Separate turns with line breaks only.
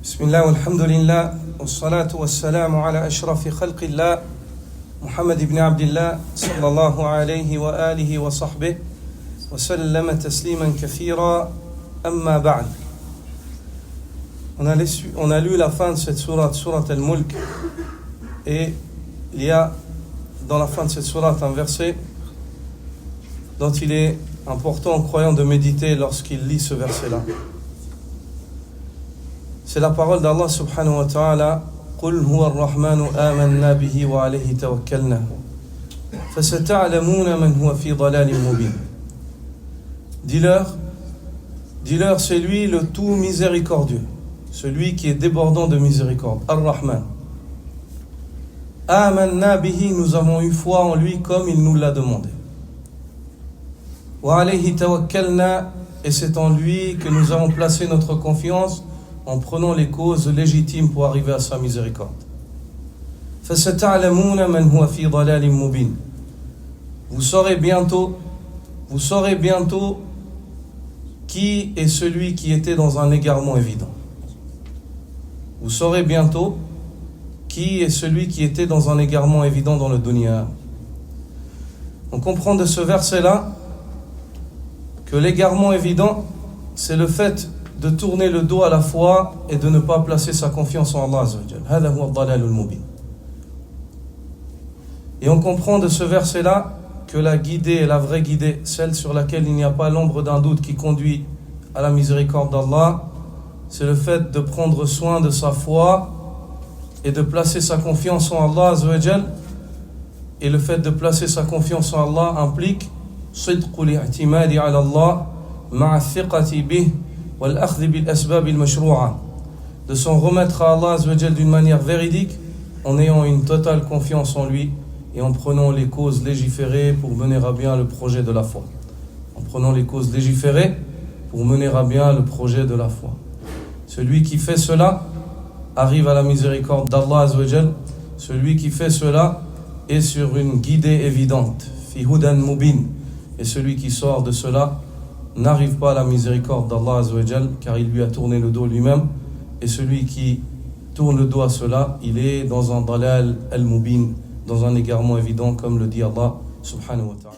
بسم الله والحمد لله والصلاة والسلام على أشرف خلق الله محمد بن عبد الله صلى الله عليه وآله وصحبه وسلم تسليما كثيرا أما بعد. On a lu la fin de cette sourate Al-Mulk, et il y a dans la fin de cette sourate un verset dont il est important aux croyants de méditer lorsqu'il lit ce verset-là. C'est la parole d'Allah subhanahu wa ta'ala: قُلْ هُوَ الرَّحْمَنُ آمَنَّا بِهِ وَعَلَيْهِ تَوَكَّلْنَا فَسَتَعْلَمُونَ مَنْ هُوَ فِي ضَلَالٍ مُبِينٍ. Dis-leur, c'est lui le tout miséricordieux, celui qui est débordant de miséricorde, Ar-Rahman. Amanna bihi, nous avons eu foi en lui comme il nous l'a demandé. Wa alayhi tawakkalna, et c'est en lui que nous avons placé notre confiance en prenant les causes légitimes pour arriver à sa miséricorde. Fasata'lamuna man huwa fi dalalin mubin. Vous saurez bientôt qui est celui qui était dans un égarement évident. Vous saurez bientôt qui est celui qui était dans un égarement évident dans le dunya. On comprend de ce verset-là que l'égarement évident, c'est le fait de tourner le dos à la foi et de ne pas placer sa confiance en Allah Azza wa Jal. Hada huwa ad-dalalul mubin. Et on comprend de ce verset-là que la guidée est la vraie guidée, celle sur laquelle il n'y a pas l'ombre d'un doute qui conduit à la miséricorde d'Allah, c'est le fait de prendre soin de sa foi et de placer sa confiance en Allah Azza wa Jal. Et le fait de placer sa confiance en Allah implique sidqul i'timadi ala Allah ma'a thiqati bih wal akhdh bil asbab al mashru'a, de s'en remettre à Allah Azza wa Jal d'une manière véridique en ayant une totale confiance en lui et en prenant les causes légiférées pour mener à bien le projet de la foi. En prenant les causes légiférées pour mener à bien le projet de la foi. Celui qui fait cela arrive à la miséricorde d'Allah Azza wa Jal. Celui qui fait cela est sur une guidée évidente, fi hudan mubin. Et celui qui sort de cela n'arrive pas à la miséricorde d'Allah Azza wa Jal, car il lui a tourné le dos lui-même. Et celui qui tourne le dos à cela, il est dans un dalal al-mubin, dans un égarement évident, comme le dit Allah subhanahu wa ta'ala.